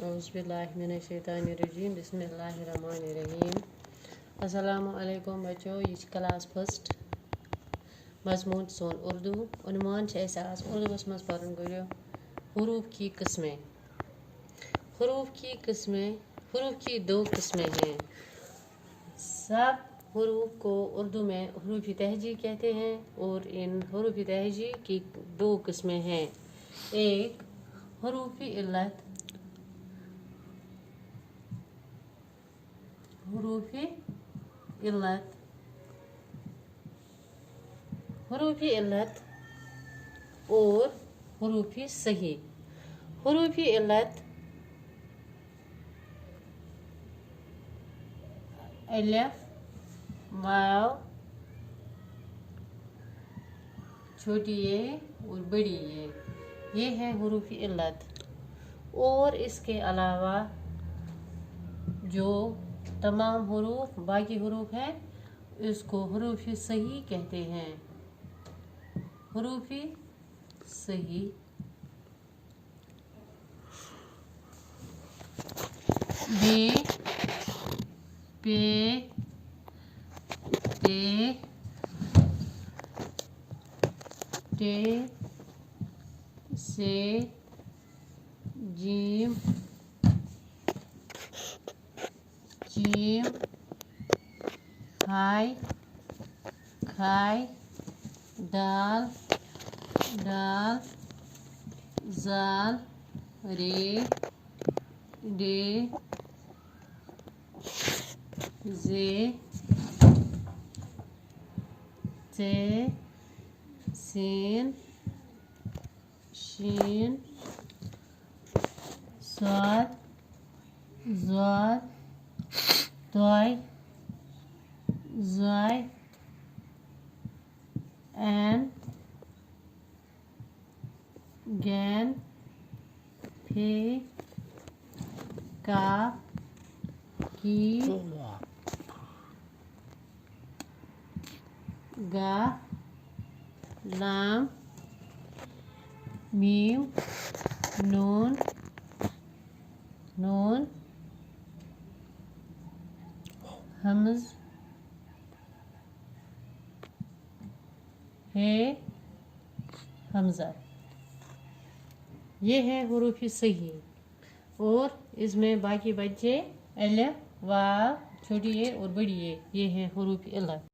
औज़ुबिल्लाहिमिनश्शैतानिर्रजीम बिस्मिल्लाहिर्रहमानिर्रहीम। अस्सलामु अलैकुम बच्चों, ये क्लास फर्स्ट मजमून सोन उर्दू उन्वान आज उर्दूस मज परन गो हरूफ की किस्में। हरूफ की दो किस्में हैं। सब हरूफ को उर्दू में हरूफ तहजी कहते हैं और इन हरूफ तहजी की दो किस्में हैं। एक हरूफ इल्लत, हरूफ इल्लत और हरूफ सही। हरूफ इल्लत अलिफ, वाव, छोटी ये और बड़ी ये है हरूफ इल्लत। और इसके अलावा जो तमाम हरूफ बाकी हरूफ हैं इसको हरूफ सही कहते हैं। हरूफ सही बे, पे, ते, टे, से, जीम, जीम, हाय, खाय, दाल, दाल, जाल, रे, डे, जे, ते, सीन, शीन, स्वाद, ज़्वाद, तोय, ज़ाय, एन, गैन, फे, का, की, गा, लाम, मीम, नून, नून, हमज़, हे, हमज़ा। ये है हरूफ सही। और इसमें बाकी बच्चे अलिफ, वाव, छोटी ये और बड़ी ये हैं हरूफ इल्लत।